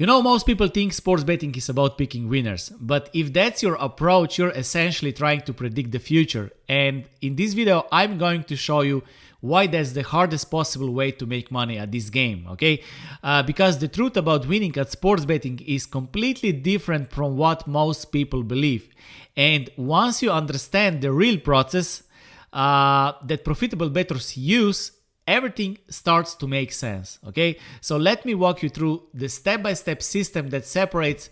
Most people think sports betting is about picking winners, but if that's your approach, you're essentially trying to predict the future. And in this video, I'm going to show you why that's the hardest possible way to make money at this game, okay? Because the truth about winning at sports betting is completely different from what most people believe. And once you understand the real process that profitable bettors use, everything starts to make sense, okay? So let me walk you through the step-by-step system that separates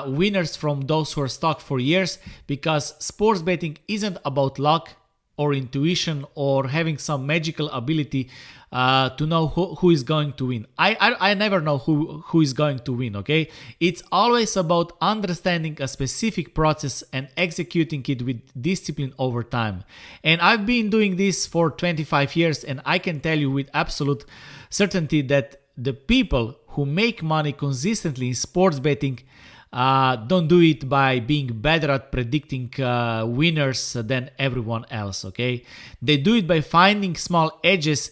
winners from those who are stuck for years, because sports betting isn't about luck or intuition or having some magical ability to know who is going to win. I never know who is going to win, okay? It's always about understanding a specific process and executing it with discipline over time. And I've been doing this for 25 years, and I can tell you with absolute certainty that the people who make money consistently in sports betting don't do it by being better at predicting winners than everyone else, okay? They do it by finding small edges,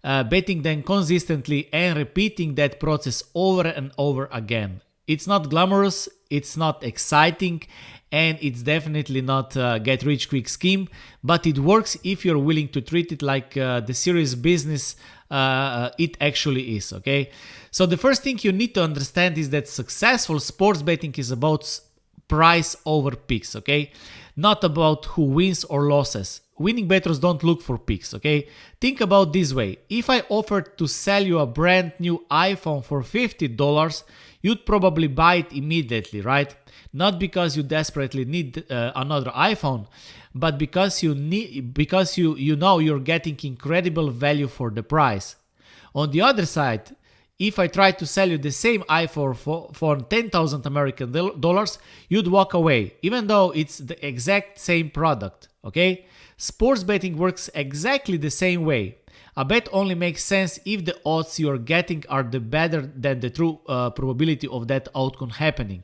betting them consistently and repeating that process over and over again. It's not glamorous, it's not exciting, and it's definitely not a get-rich-quick scheme, but it works if you're willing to treat it like the serious business it actually is, okay? So the first thing you need to understand is that successful sports betting is about price over picks, okay? Not about who wins or losses. Winning bettors don't look for picks, okay? Think about this way. If I offered to sell you a brand new iPhone for $50, you'd probably buy it immediately, right? Not because you desperately need another iPhone, but because you know you're getting incredible value for the price. On the other side, if I try to sell you the same iPhone for 10,000 American dollars, you'd walk away, even though it's the exact same product, okay? Sports betting works exactly the same way. A bet only makes sense if the odds you're getting are better than the true probability of that outcome happening.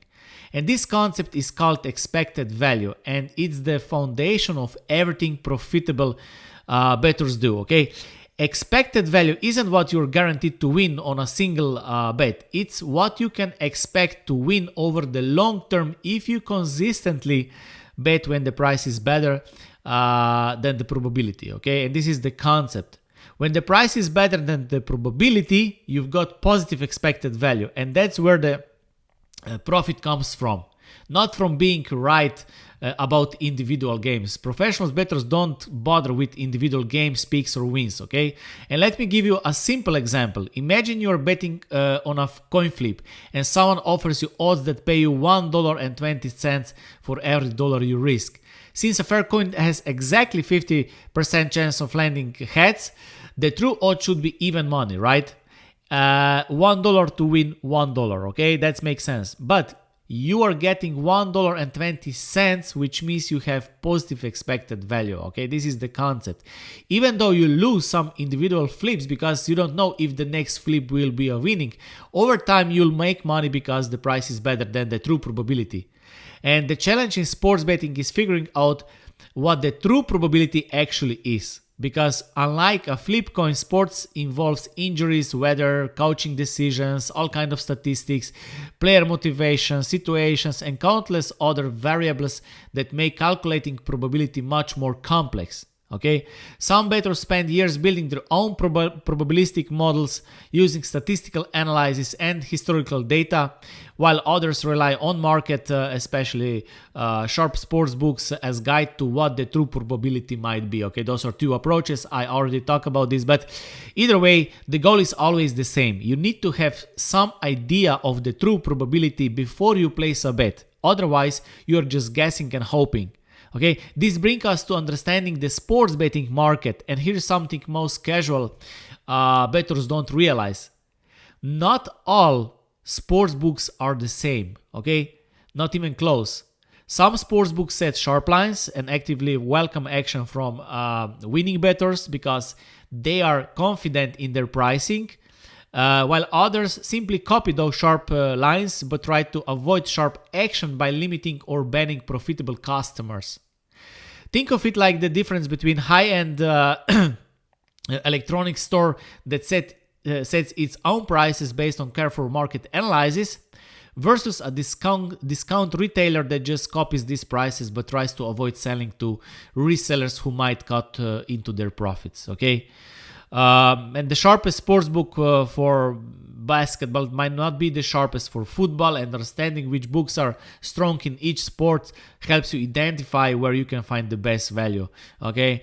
And this concept is called expected value, and it's the foundation of everything profitable bettors do, okay? Expected value isn't what you're guaranteed to win on a single bet. It's what you can expect to win over the long term if you consistently bet when the price is better than the probability, okay? And this is the concept. When the price is better than the probability, you've got positive expected value, and that's where the profit comes from, not from being right about individual games. Professional bettors don't bother with individual games, picks or wins, okay? And let me give you a simple example. Imagine you're betting on a coin flip and someone offers you odds that pay you $1.20 for every dollar you risk. Since a fair coin has exactly 50% chance of landing heads, the true odds should be even money, right? $1 to win $1, okay? That makes sense. But you are getting $1.20, which means you have positive expected value, okay? This is the concept. Even though you lose some individual flips because you don't know if the next flip will be a winning, over time you'll make money because the price is better than the true probability. And the challenge in sports betting is figuring out what the true probability actually is. Because unlike a flip coin, sports involves injuries, weather, coaching decisions, all kinds of statistics, player motivation, situations, and countless other variables that make calculating probability much more complex. Okay, some bettors spend years building their own probabilistic models using statistical analysis and historical data, while others rely on market, especially sharp sports books, as guide to what the true probability might be. Okay, those are two approaches. I already talked about this, but either way, the goal is always the same. You need to have some idea of the true probability before you place a bet. Otherwise, you're just guessing and hoping. Okay, this brings us to understanding the sports betting market, and here's something most casual bettors don't realize. Not all sports books are the same, okay? Not even close. Some sports books set sharp lines and actively welcome action from winning bettors because they are confident in their pricing, while others simply copy those sharp lines but try to avoid sharp action by limiting or banning profitable customers. Think of it like the difference between high-end electronics store that set sets its own prices based on careful market analysis, versus a discount retailer that just copies these prices but tries to avoid selling to resellers who might cut into their profits. Okay, and the sharpest sportsbook for basketball might not be the sharpest for football, and understanding which books are strong in each sport helps you identify where you can find the best value. Okay,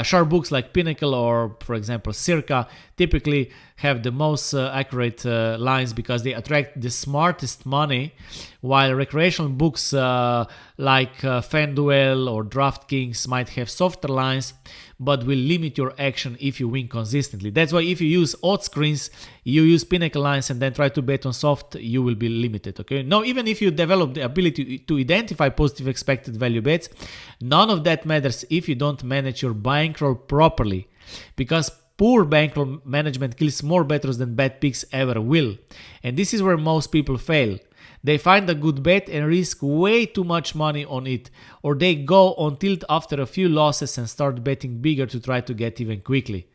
sharp books like Pinnacle or, for example, Circa typically have the most accurate lines because they attract the smartest money, while recreational books like FanDuel or DraftKings might have softer lines but will limit your action if you win consistently. That's why if you use odds screens, you use Pinnacle lines and then try to bet on soft, you will be limited. Okay, now even if you develop the ability to identify positive expected value bets, none of that matters if you don't manage your bankroll properly, because poor bankroll management kills more bettors than bad picks ever will. And this is where most people fail. They find a good bet and risk way too much money on it, or they go on tilt after a few losses and start betting bigger to try to get even quickly.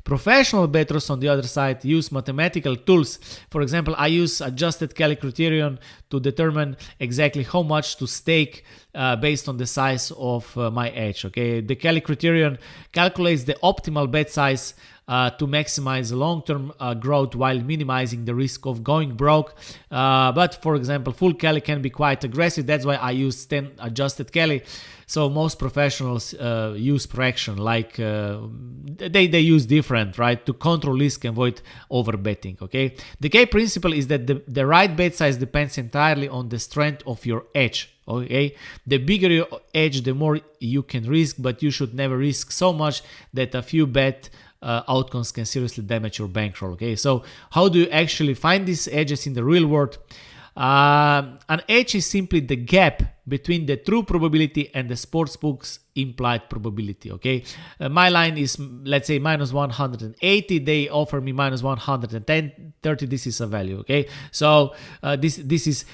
Professional bettors, on the other side, use mathematical tools. For example, I use adjusted Kelly criterion to determine exactly how much to stake based on the size of my edge. Okay, the Kelly criterion calculates the optimal bet size to maximize long-term growth while minimizing the risk of going broke. But for example, full Kelly can be quite aggressive. That's why I use 10 adjusted Kelly. So most professionals use fraction, like they use different, right, to control risk and avoid overbetting. Okay, the key principle is that the right bet size depends entirely on the strength of your edge. Okay, the bigger your edge, the more you can risk, but you should never risk so much that a few bet outcomes can seriously damage your bankroll. Okay, so how do you actually find these edges in the real world? An edge is simply the gap between the true probability and the sportsbook's implied probability. Okay, my line is, let's say, minus 180. They offer me minus 110, 30. This is a value. Okay, so this is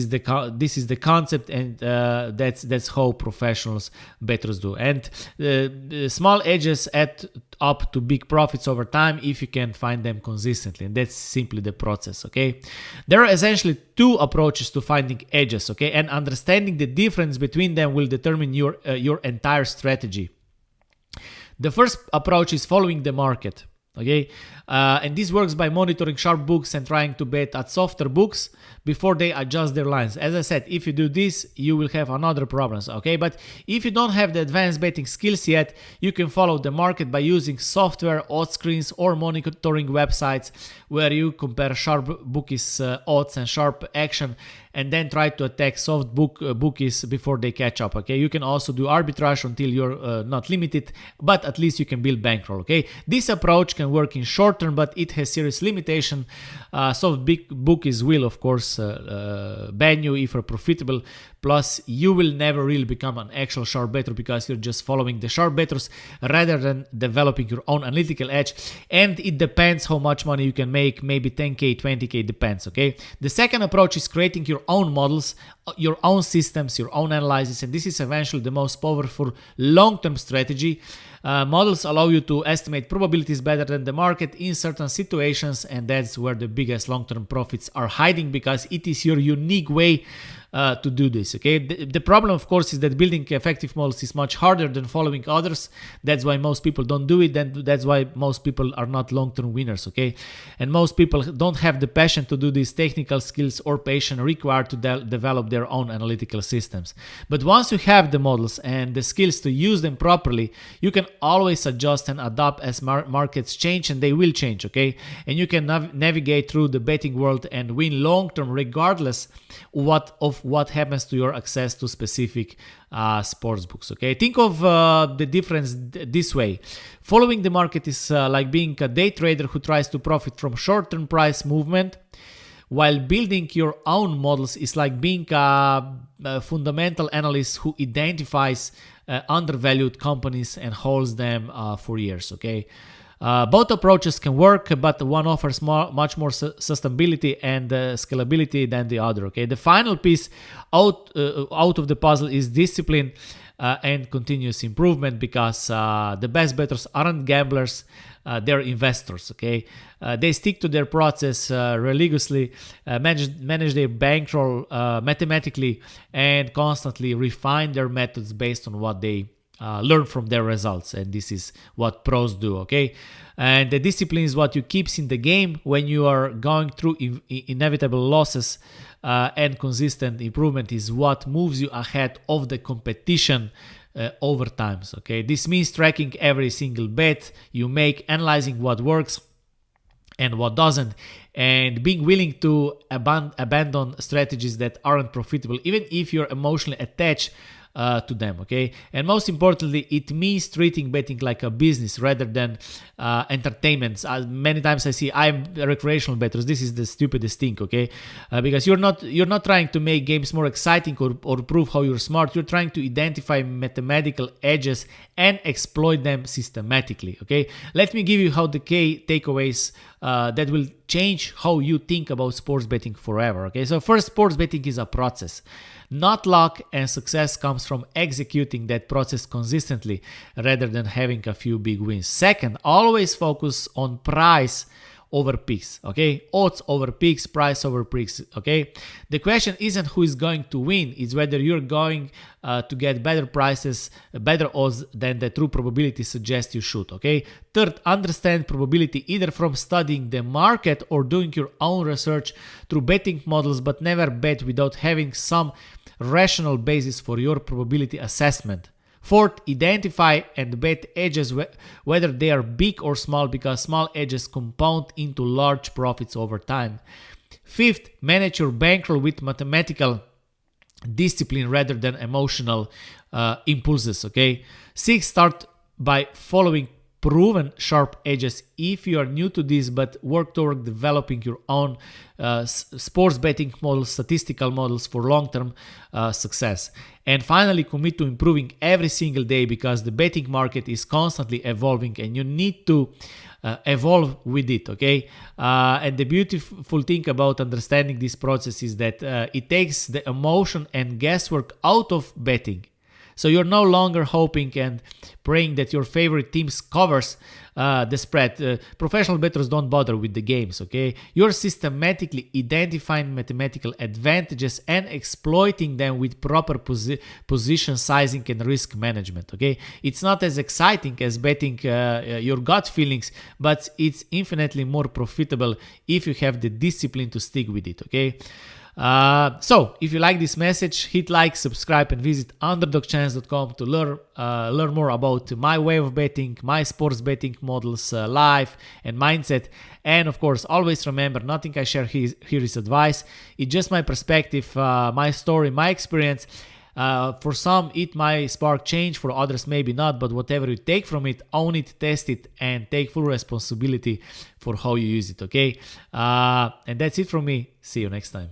the concept, and that's how professionals bettors do. And small edges add up to big profits over time if you can find them consistently, and that's simply the process. Okay, there are essentially two approaches to finding edges. Okay, and understanding the difference between them will determine your entire strategy. The first approach is following the market. Okay, and this works by monitoring sharp books and trying to bet at softer books before they adjust their lines. As I said, if you do this, you will have another problems. Okay, but if you don't have the advanced betting skills yet, you can follow the market by using software, odds screens, or monitoring websites where you compare sharp bookies odds and sharp action, and then try to attack soft bookies before they catch up. Okay, you can also do arbitrage until you're not limited, but at least you can build bankroll. Okay, this approach can work in short term, but it has serious limitation. Soft big bookies will, of course, ban you if you're profitable. Plus, you will never really become an actual sharp bettor because you're just following the sharp bettors rather than developing your own analytical edge. And it depends how much money you can make, maybe 10K, 20K, depends. Okay. The second approach is creating your own models, your own systems, your own analysis, and this is eventually the most powerful long-term strategy. Models allow you to estimate probabilities better than the market in certain situations, and that's where the biggest long-term profits are hiding because it is your unique way to do this. Okay, the problem, of course, is that building effective models is much harder than following others. That's why most people don't do it, and that's why most people are not long-term winners. Okay, and most people don't have the passion to do these technical skills or patience required to develop their own analytical systems. But once you have the models and the skills to use them properly, you can always adjust and adapt as markets change, and they will change. Okay, and you can navigate through the betting world and win long-term regardless of what happens to your access to specific sports books. Okay, think of the difference this way. Following the market is like being a day trader who tries to profit from short-term price movement, while building your own models is like being a fundamental analyst who identifies undervalued companies and holds them for years. Okay, both approaches can work, but one offers much more sustainability and scalability than the other. Okay, the final piece out of the puzzle is discipline and continuous improvement, because the best bettors aren't gamblers. their investors. Okay, they stick to their process religiously, manage their bankroll mathematically, and constantly refine their methods based on what they learn from their results. And this is what pros do. Okay, and the discipline is what you keeps in the game when you are going through inevitable losses, and consistent improvement is what moves you ahead of the competition over times. Okay, this means tracking every single bet you make, analyzing what works and what doesn't, and being willing to abandon strategies that aren't profitable, even if you're emotionally attached to them. Okay, and most importantly, it means treating betting like a business rather than entertainment. Many times I see I'm recreational bettors. This is the stupidest thing. Okay, because you're not trying to make games more exciting or prove how you're smart. You're trying to identify mathematical edges and exploit them systematically. Okay, let me give you how the key takeaways that will change how you think about sports betting forever. Okay, so first, sports betting is a process, not luck, and success comes from executing that process consistently rather than having a few big wins. Second, always focus on price over picks. Okay, odds over picks, price over picks. Okay, the question isn't who is going to win, it's whether you're going to get better prices, better odds than the true probability suggests you should. Okay, third, understand probability either from studying the market or doing your own research through betting models, but never bet without having some rational basis for your probability assessment. Fourth, identify and bet edges, whether they are big or small, because small edges compound into large profits over time. Fifth, manage your bankroll with mathematical discipline rather than emotional impulses. Okay. Sixth, start by following proven sharp edges if you are new to this, but work toward developing your own sports betting models, statistical models for long-term success. And finally, commit to improving every single day, because the betting market is constantly evolving and you need to evolve with it. Okay, and the beautiful thing about understanding this process is that it takes the emotion and guesswork out of betting. So you're no longer hoping and praying that your favorite team covers the spread. Professional bettors don't bother with the games. Okay, you're systematically identifying mathematical advantages and exploiting them with proper position sizing and risk management. Okay, it's not as exciting as betting your gut feelings, but it's infinitely more profitable if you have the discipline to stick with it. Okay. So if you like this message, hit like, subscribe, and visit underdogchance.com to learn more about my way of betting, my sports betting models, life and mindset. And of course, always remember, nothing I share here is advice. It's just my perspective, my story, my experience. For some, it might spark change. For others, maybe not. But whatever you take from it, own it, test it, and take full responsibility for how you use it. Okay? And that's it from me. See you next time.